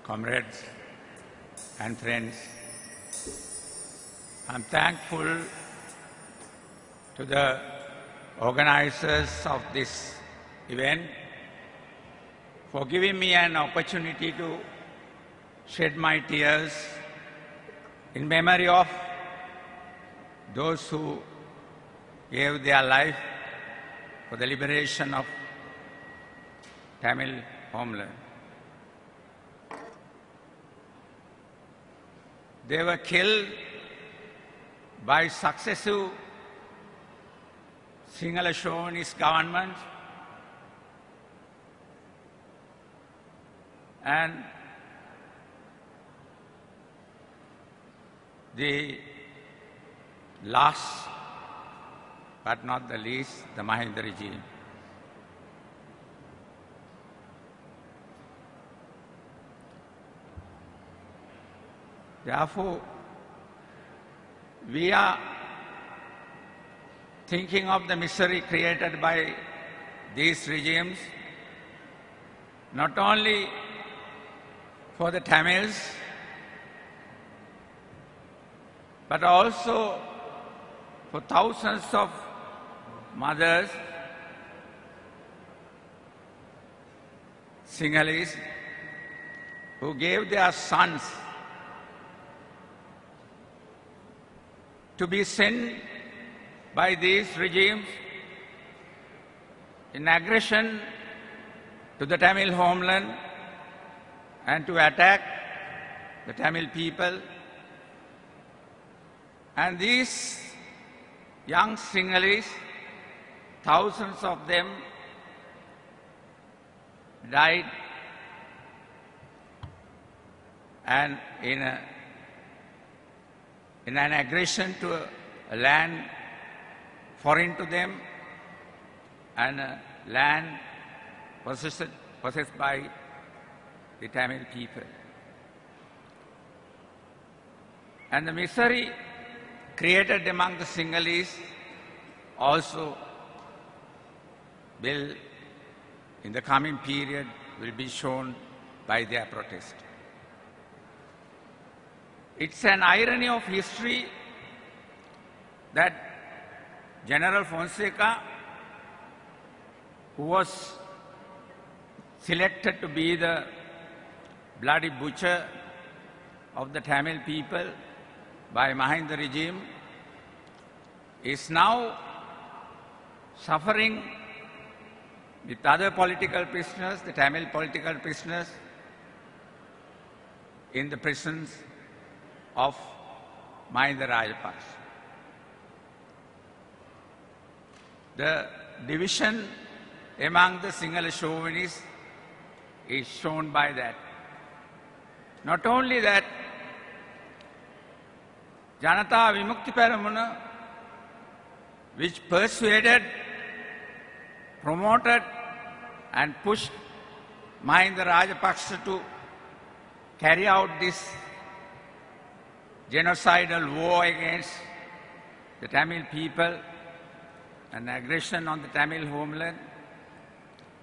comrades and friends, I'm thankful to the organizers of this event for giving me an opportunity to shed my tears in memory of those who gave their life for the liberation of Tamil homeland. They were killed by successive Sinhala chauvinist governments, and the last but not the least, the Mahinda regime. Therefore, we are thinking of the misery created by these regimes, not only for the Tamils, but also for thousands of mothers, Sinhalese, who gave their sons to be sent by these regimes in aggression to the Tamil homeland and to attack the Tamil people. And these young Sinhalese, thousands of them died, and in an aggression to a land foreign to them and a land possessed by the Tamil people. And the misery created among the Sinhalese also will, in the coming period, will be shown by their protest. It's an irony of history that General Fonseca, who was selected to be the bloody butcher of the Tamil people by Mahinda regime, is now suffering with other political prisoners, the Tamil political prisoners, in the prisons of Mahinda Rajapaksa. The division among the Sinhala chauvinists is shown by that. Not only that, Janata Vimukti Peramuna, which persuaded, promoted and pushed Mahinda Rajapaksa to carry out this genocidal war against the Tamil people and aggression on the Tamil homeland,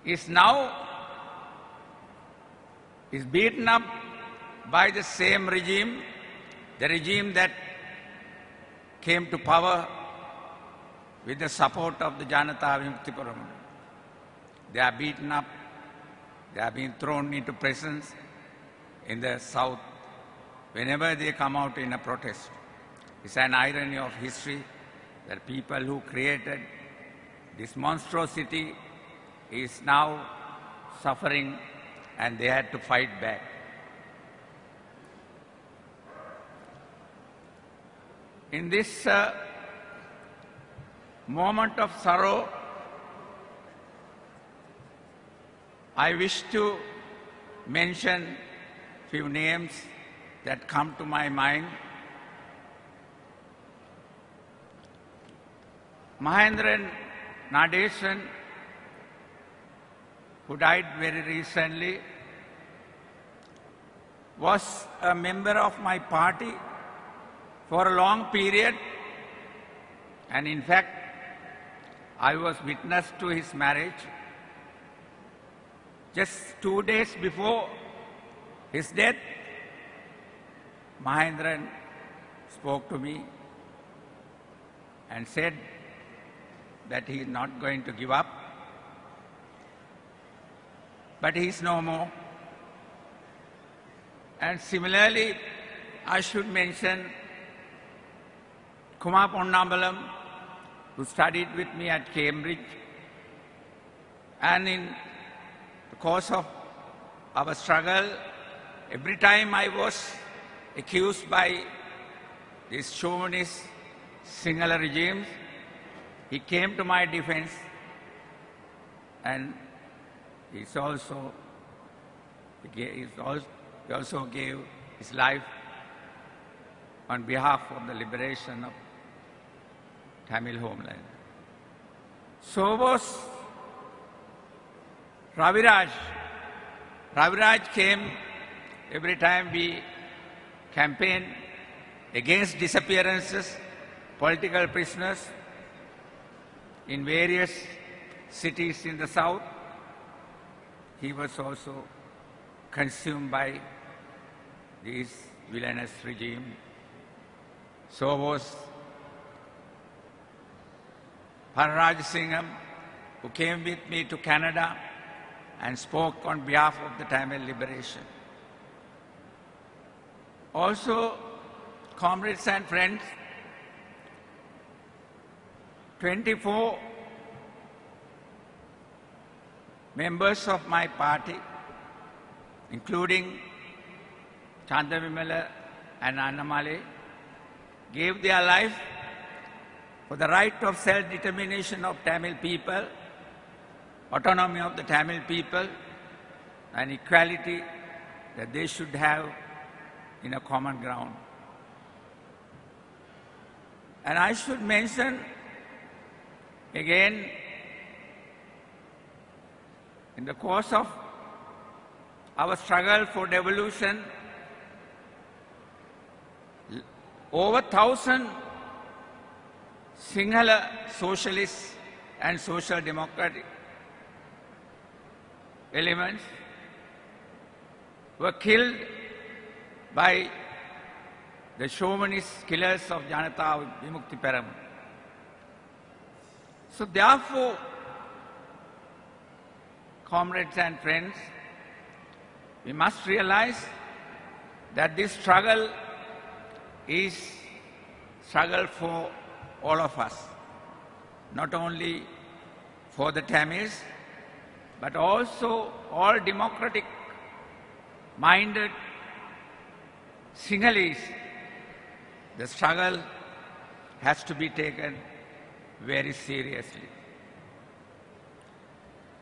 is now beaten up by the same regime, the regime that came to power with the support of the Janata Vimukti Peramuna. They are beaten up, they are being thrown into prisons in the south whenever they come out in a protest. It's an irony of history that people who created this monstrosity is now suffering and they had to fight back. In this moment of sorrow, I wish to mention few names that come to my mind. Mahendran Nadesan, who died very recently, was a member of my party for a long period, and in fact, I was witness to his marriage. Just 2 days before his death, Mahendran spoke to me and said that he is not going to give up, but he is no more. And similarly, I should mention Kumar Ponnambalam, who studied with me at Cambridge, and in the course of our struggle, every time I was accused by these chauvinist Sinhala regimes, he came to my defense, and he also gave his life on behalf of the liberation of Tamil homeland. So was Raviraj. Raviraj came every time we campaigned against disappearances, political prisoners in various cities in the south. He was also consumed by this villainous regime. So was Pararaj Singham, who came with me to Canada and spoke on behalf of the Tamil liberation. Also, comrades and friends, 24 members of my party, including Chandavimala and Annamale, gave their life for the right of self-determination of Tamil people, autonomy of the Tamil people, and equality that they should have in a common ground. And I should mention again, in the course of our struggle for devolution, over 1,000 Sinhala socialists and social democratic elements were killed by the chauvinist killers of Janata Vimukti Peram. So therefore, comrades and friends, we must realize that this struggle is struggle for all of us, not only for the Tamils, but also all democratic-minded Sinhalese. The struggle has to be taken very seriously.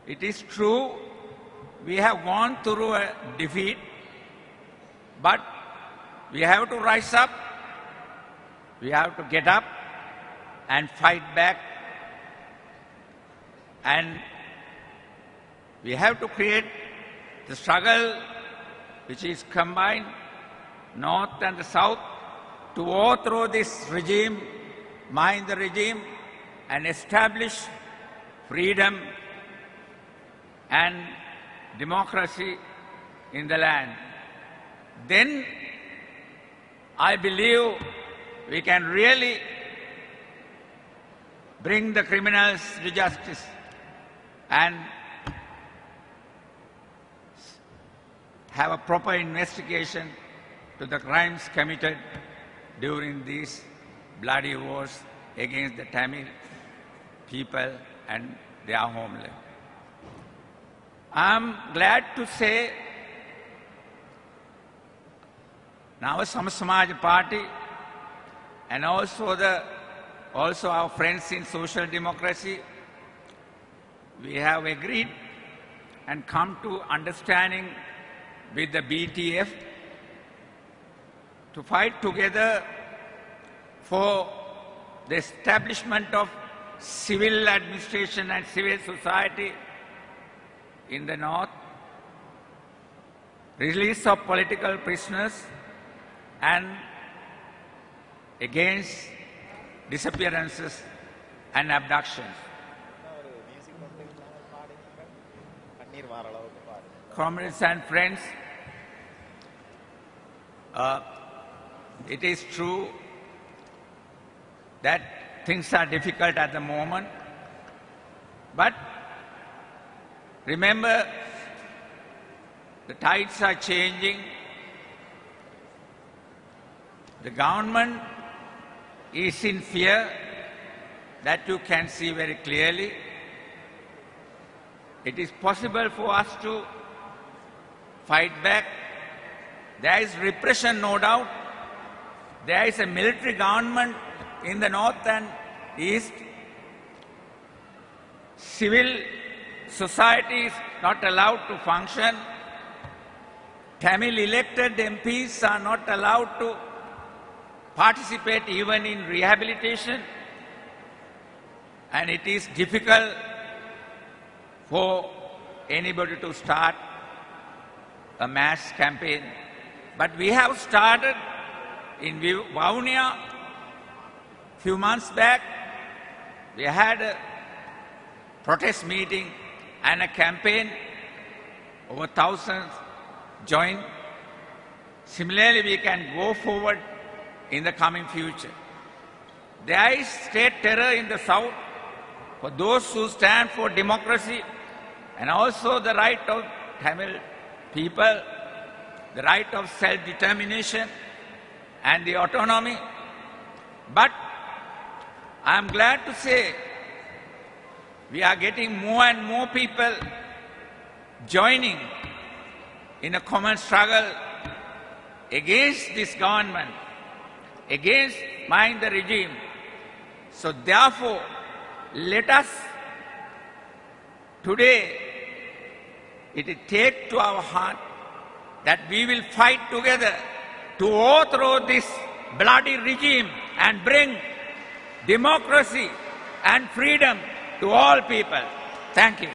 It is true, we have gone through a defeat, but we have to rise up, we have to get up and fight back, and we have to create the struggle which is combined, North and the South, to overthrow this regime, mind the regime, and establish freedom and democracy in the land. Then I believe we can really bring the criminals to justice and have a proper investigation to the crimes committed during these bloody wars against the Tamil people and their homeland. I am glad to say now Samaj Party and also our friends in social democracy, we have agreed and come to understanding with the BTF to fight together for the establishment of civil administration and civil society in the North, release of political prisoners, and against disappearances and abductions. Comrades and friends, It is true that things are difficult at the moment, but remember, the tides are changing. The government is in fear, that you can see very clearly. It is possible for us to fight back. There is repression, no doubt. There is a military government in the north and east. Civil society is not allowed to function. Tamil elected MPs are not allowed to participate even in rehabilitation. And it is difficult for anybody to start a mass campaign. But we have started in Vavuniya a few months back. We had a protest meeting and a campaign. Over thousands joined. Similarly, we can go forward in the coming future. There is state terror in the south for those who stand for democracy and also the right of Tamil people, the right of self-determination and the autonomy. But I am glad to say we are getting more and more people joining in a common struggle against this government, against the regime. So therefore, let us today take to our heart that we will fight together to overthrow this bloody regime and bring democracy and freedom to all people. Thank you.